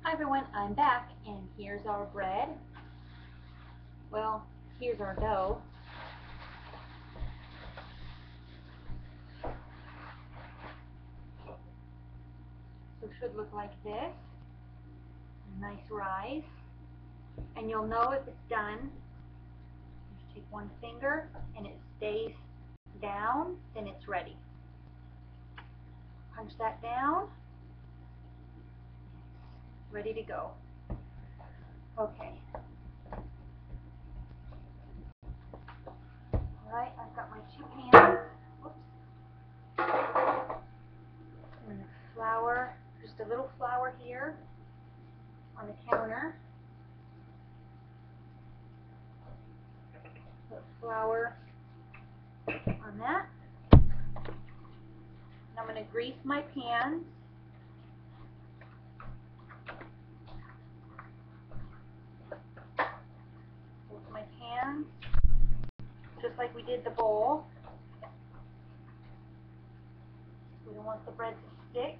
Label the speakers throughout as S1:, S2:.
S1: Hi everyone, I'm back, and here's our bread. Well, here's our dough. So it should look like this. A nice rise. And you'll know if it's done. Just take one finger and it stays down, then it's ready. Punch that down. Ready to go. Okay. Alright, I've got my two pans. Oops. And flour, just a little flour here on the counter. Put flour on that. And I'm going to grease my pans. With my pans, just like we did the bowl. We don't want the bread to stick.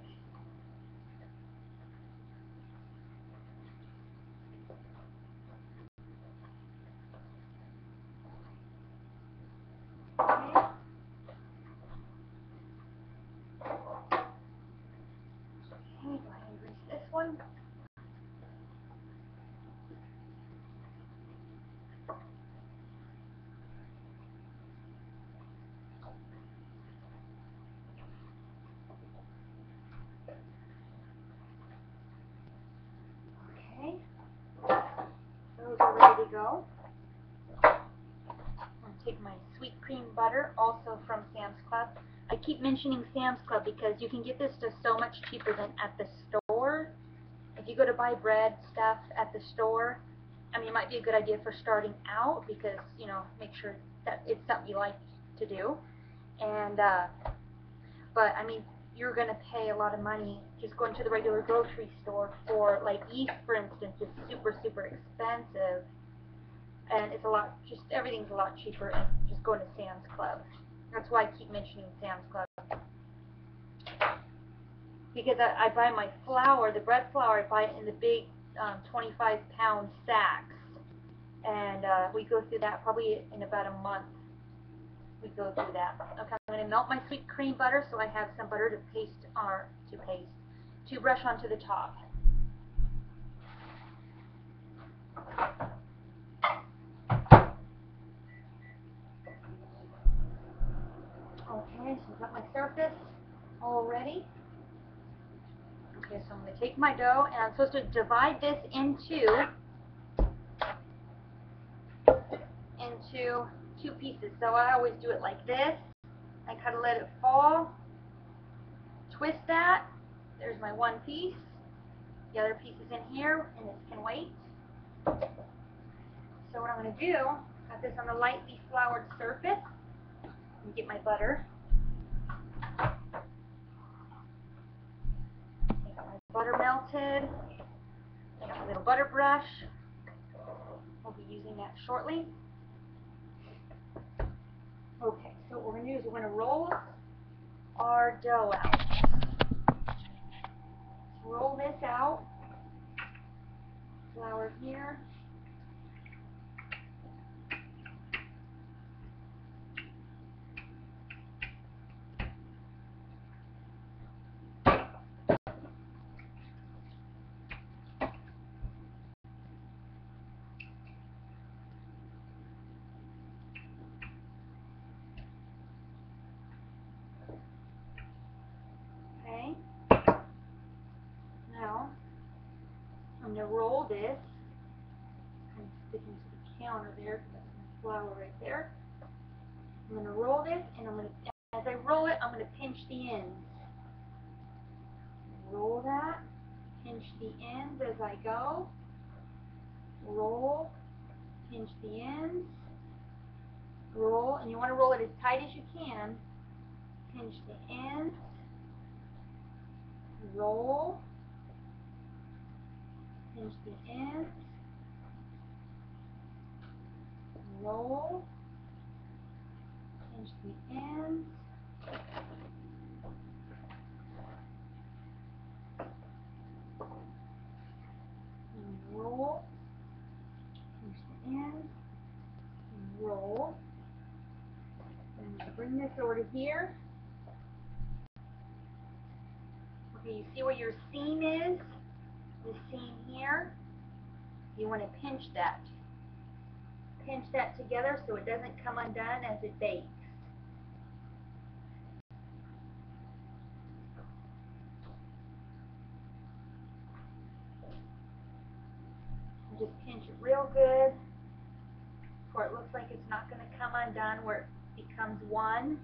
S1: Okay. Okay, go ahead and grease this one. Okay, those are ready to go. I'm going to take my sweet cream butter, also from Sam's Club. I keep mentioning Sam's Club because you can get this just so much cheaper than at the store. If you go to buy bread stuff at the store, I mean, it might be a good idea for starting out because, you know, make sure that it's something you like to do. And, but, I mean, you're going to pay a lot of money just going to the regular grocery store for, like, yeast, for instance, is super, super expensive. And it's a lot, just everything's a lot cheaper than just going to Sam's Club. That's why I keep mentioning Sam's Club. Because I buy my flour, the bread flour, I buy it in the big 25-pound sacks. And we go through that probably in about a month. We go through that. Okay, I'm going to melt my sweet cream butter so I have some butter to brush onto the top. Okay, so I've got my surface all ready. Okay, so I'm going to take my dough and I'm supposed to divide this into two pieces. So I always do it like this. I kind of let it fall, twist that. There's my one piece. The other piece is in here, and this can wait. So what I'm going to do, got this on a lightly floured surface. Let me get my butter. I got my butter melted. I got my little butter brush. We'll be using that shortly. Okay, so what we're going to do is we're going to roll our dough out. Roll this out. Flour here. Okay. Now, I'm going to roll this. Kind of sticking to the counter there because that's my flour right there. I'm going to roll this, and as I roll it, I'm going to pinch the ends. Roll that, pinch the ends as I go. Roll, pinch the ends. Roll, and you want to roll it as tight as you can. Pinch the ends. Roll, pinch the ends. Roll, pinch the ends. roll, pinch the ends, and roll. And bring this over to here. Okay, you see where your seam is? The seam here. You want to pinch that. Pinch that together so it doesn't come undone as it bakes. And just pinch it real good, where it looks like it's not going to come undone, where it becomes one.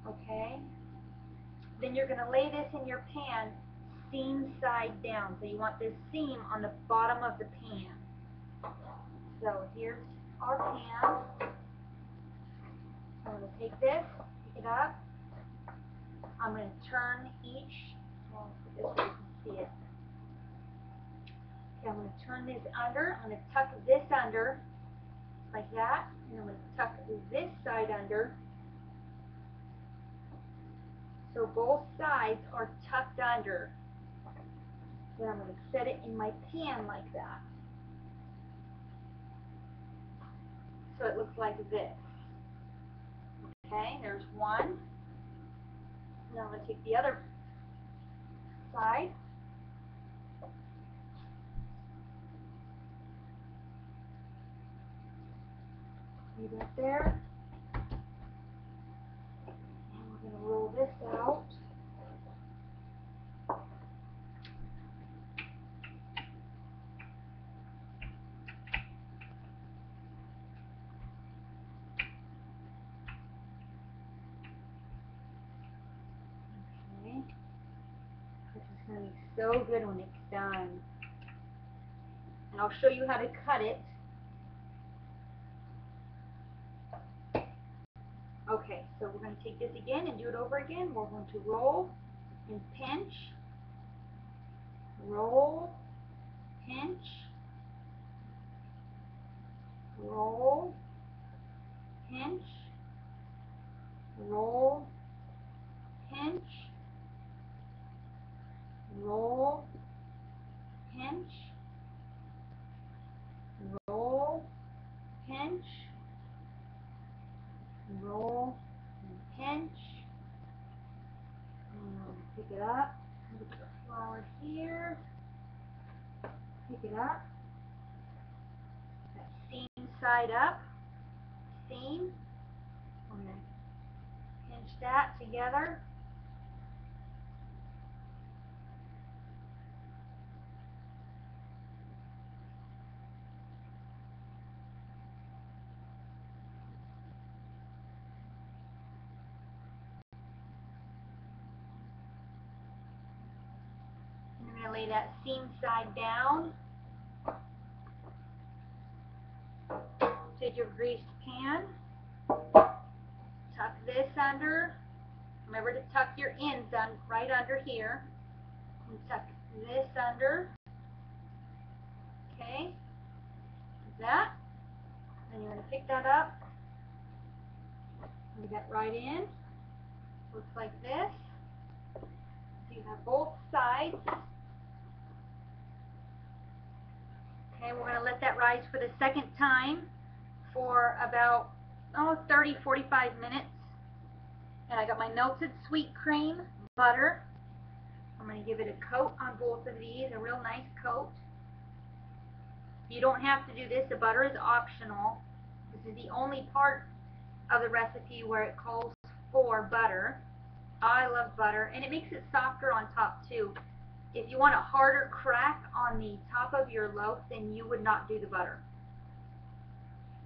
S1: Okay? Then you're going to lay this in your pan seam side down. So you want this seam on the bottom of the pan. So here's our pan. I'm going to take this, pick it up. I'm going to turn each, well, this way you can see it. Okay, I'm going to turn this under. I'm going to tuck this under, like that. And I'm going to tuck this side under. So both sides are tucked under. Then I'm going to set it in my pan like that. So it looks like this. Okay, there's one. Now I'm going to take the other side. Leave that there. And we're going to roll this out. Okay. This is going to be so good when it's done. And I'll show you how to cut it. Okay, so we're going to take this again and do it over again. We're going to roll and pinch, roll, pinch, roll, pinch, roll, pinch, roll, pinch, roll, pinch, roll, and pinch. And pick it up. Put the flour here. Pick it up. That seam side up. Seam. We're going to pinch that together. And I'm going to lay that seam side down. Take your greased pan. Tuck this under. Remember to tuck your ends right under here. And tuck this under. Okay, like that. Then you're going to pick that up. Put that right in. Looks like this. So you have both sides. Okay, we're going to let that rise for the second time for about 30-45 minutes. And I got my melted sweet cream, butter. I'm going to give it a coat on both of these, a real nice coat. You don't have to do this. The butter is optional. This is the only part of the recipe where it calls for butter. I love butter, and it makes it softer on top too. If you want a harder crack on the top of your loaf, then you would not do the butter.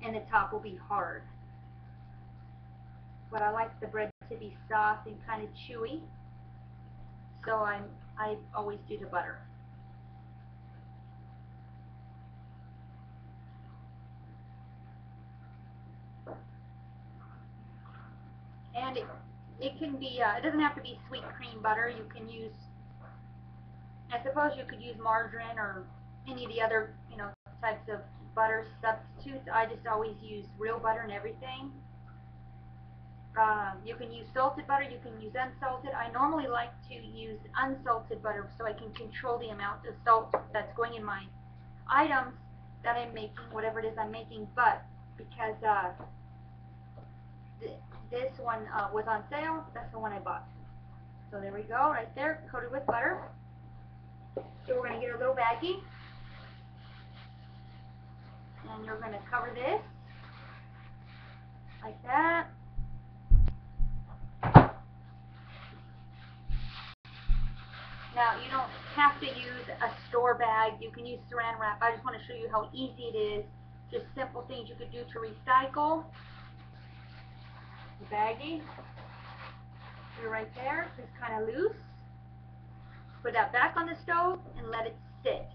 S1: And the top will be hard. But I like the bread to be soft and kind of chewy. So I always do the butter. And it can be, it doesn't have to be sweet cream butter. You can use, I suppose you could use margarine or any of the other, types of butter substitutes. I just always use real butter and everything. You can use salted butter, you can use unsalted. I normally like to use unsalted butter so I can control the amount of salt that's going in my items that I'm making, whatever it is I'm making, but because this one was on sale, that's the one I bought. So there we go, right there, coated with butter. So we're going to get a little baggie, and you're going to cover this like that. Now, you don't have to use a store bag. You can use saran wrap. I just want to show you how easy it is. Just simple things you could do to recycle. The baggie. You're right there. Just kind of loose. Put that back on the stove and let it sit.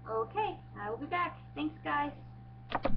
S1: Okay, I will be back. Thanks, guys.